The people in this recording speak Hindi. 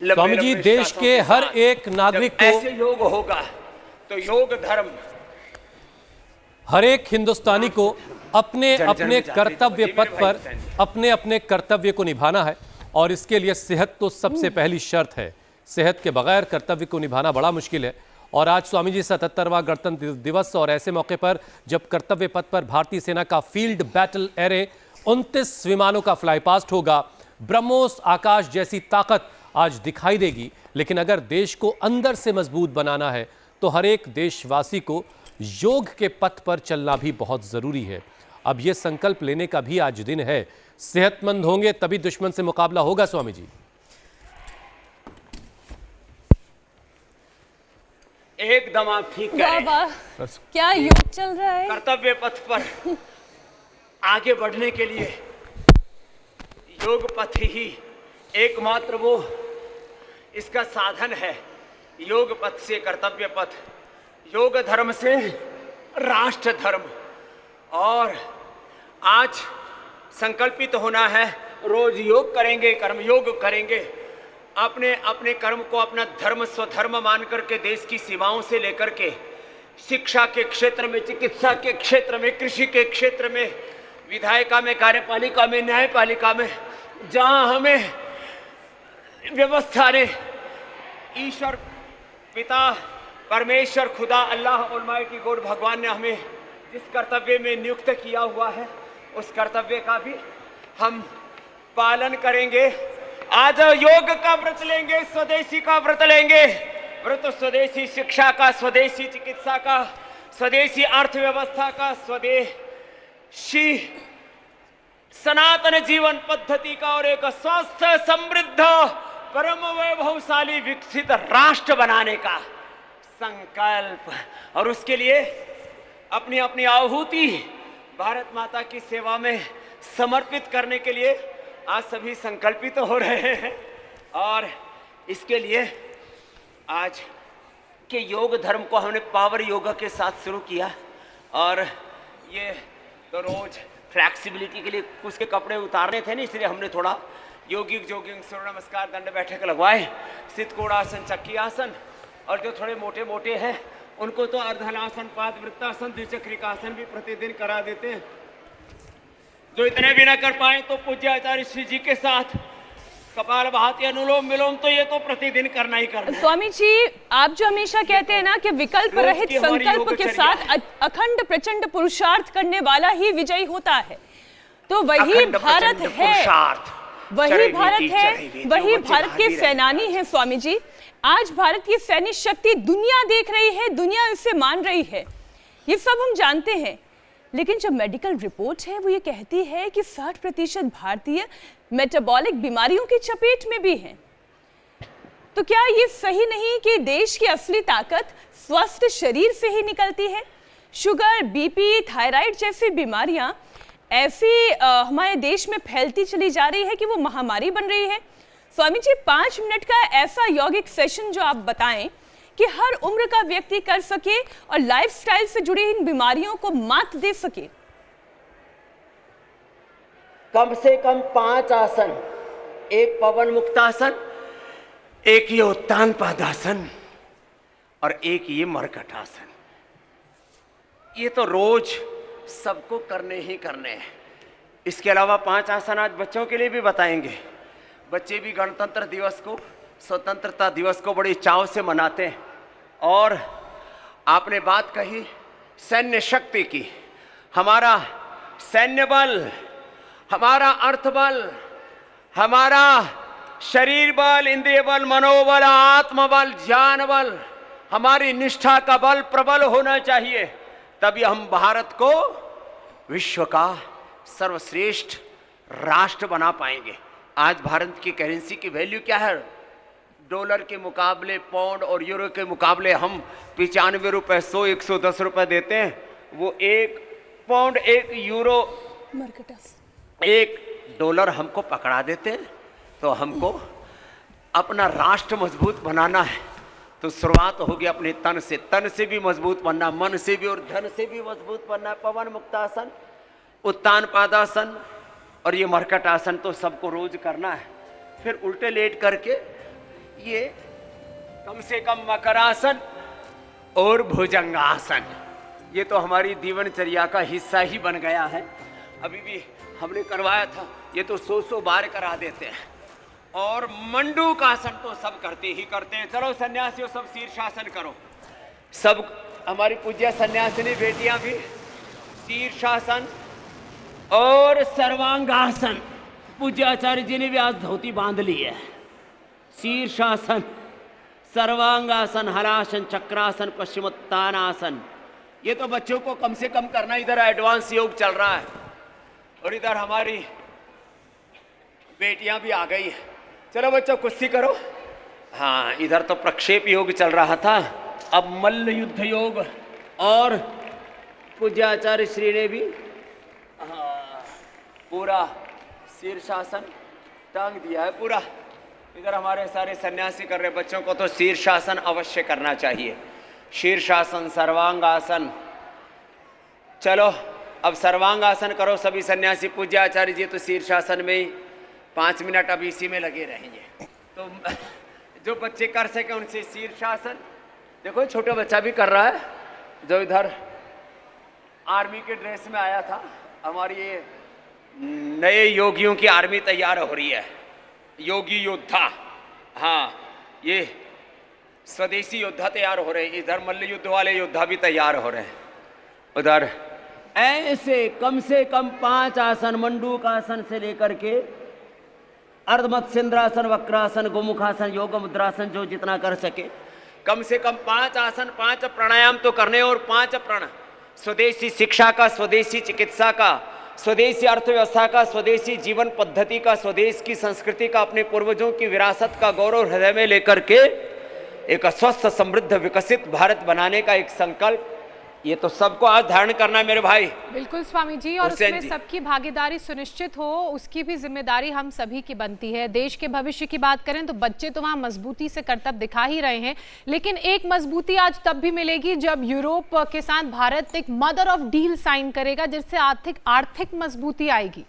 स्वामी जी, देश के हर एक नागरिक को ऐसे योग होगा तो योग धर्म, हर एक हिंदुस्तानी को अपने अपने कर्तव्य पथ पर अपने अपने कर्तव्य को निभाना है और इसके लिए सेहत तो सबसे पहली शर्त है। सेहत के बगैर कर्तव्य को निभाना बड़ा मुश्किल है। और आज स्वामी जी 77वां गणतंत्र दिवस और ऐसे मौके पर जब कर्तव्य पथ पर भारतीय सेना का फील्ड बैटल एरे 29 विमानों का फ्लाई पास्ट होगा, ब्रह्मोस आकाश जैसी ताकत आज दिखाई देगी। लेकिन अगर देश को अंदर से मजबूत बनाना है तो हर एक देशवासी को योग के पथ पर चलना भी बहुत जरूरी है। अब यह संकल्प लेने का भी आज दिन है। सेहतमंद होंगे तभी दुश्मन से मुकाबला होगा। स्वामी जी, एकदम आप ठीक कह रहे हैं। क्या योग चल रहा है? कर्तव्य पथ पर आगे बढ़ने के लिए योग पथ ही एकमात्र वो इसका साधन है। योग पथ से कर्तव्य पथ, योग धर्म से राष्ट्र धर्म। और आज संकल्पित होना है, रोज योग करेंगे, कर्म योग करेंगे, अपने अपने कर्म को अपना धर्म स्वधर्म मान करके देश की सीमाओं से लेकर के शिक्षा के क्षेत्र में, चिकित्सा के क्षेत्र में, कृषि के क्षेत्र में, विधायिका में, कार्यपालिका में, न्यायपालिका में, जहां हमें व्यवस्था ने, ईश्वर पिता परमेश्वर खुदा अल्लाह अलमाइटी गॉड भगवान ने हमें जिस कर्तव्य में नियुक्त किया हुआ है उस कर्तव्य का भी हम पालन करेंगे। आज योग का व्रत लेंगे, स्वदेशी का व्रत लेंगे। व्रत स्वदेशी शिक्षा का, स्वदेशी चिकित्सा का, स्वदेशी अर्थव्यवस्था का, स्वदेशी सनातन जीवन पद्धति का और एक स्वस्थ समृद्ध परम वैभवशाली विकसित राष्ट्र बनाने का संकल्प। और उसके लिए अपनी अपनी आहुति भारत माता की सेवा में समर्पित करने के लिए आज सभी संकल्पित हो रहे हैं। और इसके लिए आज के योग धर्म को हमने पावर योगा के साथ शुरू किया। और ये तो रोज फ्लैक्सिबिलिटी के लिए कुछ के कपड़े उतारने थे ना, इसलिए हमने थोड़ा योगिक जोगिंग सूर्य नमस्कार दंड बैठक लगवाए, सिद्धकोणासन, चक्की आसन। और जो थोड़े मोटे मोटे हैं उनको तो अर्धहलासन, पाद वृत्तासन, द्विचक्रिकासन भी प्रतिदिन करा देते हैं। जो इतने भी ना कर पाए तो पूज्य आचार्य श्री जी के साथ कपालभाति, अनुलोम विलोम तो ये तो प्रतिदिन करना ही करना है। स्वामी जी, आप जो हमेशा कहते हैं ना कि विकल्प रहित संकल्प के साथ अखंड प्रचंड पुरुषार्थ करने वाला ही विजयी होता है, तो वही भारत है, वही भारत है, वही भारत के सेनानी है। स्वामी जी, आज भारत की सैन्य शक्ति दुनिया देख रही है, दुनिया इसे मान रही है, ये सब हम जानते हैं। लेकिन जो मेडिकल रिपोर्ट है वो ये कहती है कि 60% भारतीय मेटाबॉलिक बीमारियों की चपेट में भी हैं। तो क्या ये सही नहीं कि देश की असली ताकत स्वस्थ शरीर से ही निकलती है? शुगर, बीपी, थायराइड जैसी बीमारियां ऐसी हमारे देश में फैलती चली जा रही है कि वो महामारी बन रही है। स्वामी जी, 5 मिनट का ऐसा यौगिक सेशन जो आप बताएं कि हर उम्र का व्यक्ति कर सके और लाइफस्टाइल से जुड़ी इन बीमारियों को मात दे सके। कम से कम 5 आसन, एक पवन मुक्तासन, एक ये उत्तान पादासन और एक ये मरकटासन। ये तो रोज सबको करने ही करने हैं। इसके अलावा 5 आसन आज बच्चों के लिए भी बताएंगे। बच्चे भी गणतंत्र दिवस को, स्वतंत्रता दिवस को बड़ी चाव से मनाते हैं। और आपने बात कही सैन्य शक्ति की, हमारा सैन्य बल, हमारा अर्थ बल, हमारा शरीर बल, इंद्रिय बल, मनोबल, आत्मबल, ज्ञान बल, हमारी निष्ठा का बल प्रबल होना चाहिए। तभी हम भारत को विश्व का सर्वश्रेष्ठ राष्ट्र बना पाएंगे। आज भारत की करेंसी की वैल्यू क्या है? डॉलर के मुकाबले, पाउंड और यूरो के मुकाबले हम 95 रुपए, 100, 110 रुपए देते हैं। वो 1 पाउंड, 1 यूरो, 1 डॉलर हमको पकड़ा देते हैं। तो हमको अपना राष्ट्र मजबूत बनाना है तो शुरुआत होगी अपने तन से। तन से भी मजबूत बनना, मन से भी और धन से भी मजबूत बनना। पवन मुक्तासन, उत्तान पादासन और ये मरकट आसन तो सबको रोज करना है। फिर उल्टे लेट करके ये कम से कम मकरासन और भुजंगासन, ये तो हमारी जीवनचर्या का हिस्सा ही बन गया है। अभी भी हमने करवाया था, ये तो 100 बार करा देते हैं। और मंडूकासन तो सब करते ही करते हैं। चलो सन्यासियों, सब शीर्षासन करो। सब हमारी पूज्य सन्यासिनी बेटियां भी शीर्षासन और सर्वांगासन। पूज्य आचार्य जी ने भी आज धोती बांध ली है। शीर्षासन, सर्वांगासन, हलासन, चक्रासन, पश्चिमोत्तानासन, ये तो बच्चों को कम से कम करना। इधर एडवांस योग चल रहा है और इधर हमारी बेटियां भी आ गई है। चलो बच्चों कुश्ती करो। हाँ, इधर तो प्रक्षेप योग चल रहा था, अब मल्ल युद्ध योग। और पूज्याचार्य श्री ने भी पूरा शीर्षासन टांग दिया है पूरा। इधर हमारे सारे सन्यासी कर रहे, बच्चों को तो शीर्षासन अवश्य करना चाहिए। शीर्षासन, सर्वांगासन। चलो अब सर्वांगासन करो सभी सन्यासी। पूज्य आचार्य जी तो शीर्षासन में ही 5 मिनट अब इसी में लगे रहेंगे। तो जो बच्चे कर सके उनसे शीर्षासन। देखो छोटा बच्चा भी कर रहा है, जो इधर आर्मी के ड्रेस में आया था। हमारी ये नए योगियों की आर्मी तैयार हो रही है, योगी योद्धा। हाँ, ये स्वदेशी योद्धा तैयार हो रहे हैं। इधर मल्ल युद्ध वाले योद्धा भी तैयार हो रहे हैं। उधर ऐसे कम से कम 5 आसन, मंडूकासन से लेकर के अर्धमत्स्येंद्रासन, वक्रासन, गोमुखासन, योग मुद्रासन, जो जितना कर सके कम से कम 5 आसन, 5 प्राणायाम तो करने। और 5 प्रण स्वदेशी शिक्षा का, स्वदेशी चिकित्सा का, स्वदेशी अर्थव्यवस्था का, स्वदेशी जीवन पद्धति का, स्वदेश की संस्कृति का, अपने पूर्वजों की विरासत का गौरव हृदय में लेकर के एक स्वस्थ, समृद्ध, विकसित भारत बनाने का एक संकल्प, ये तो सबको आज धारण करना है मेरे भाई। बिल्कुल स्वामी जी, और उसमें सबकी भागीदारी सुनिश्चित हो, उसकी भी जिम्मेदारी हम सभी की बनती है। देश के भविष्य की बात करें तो बच्चे तो वहां मजबूती से कर्तव्य दिखा ही रहे हैं, लेकिन एक मजबूती आज तब भी मिलेगी जब यूरोप के साथ भारत एक मदर ऑफ डील साइन करेगा, जिससे आर्थिक मजबूती आएगी।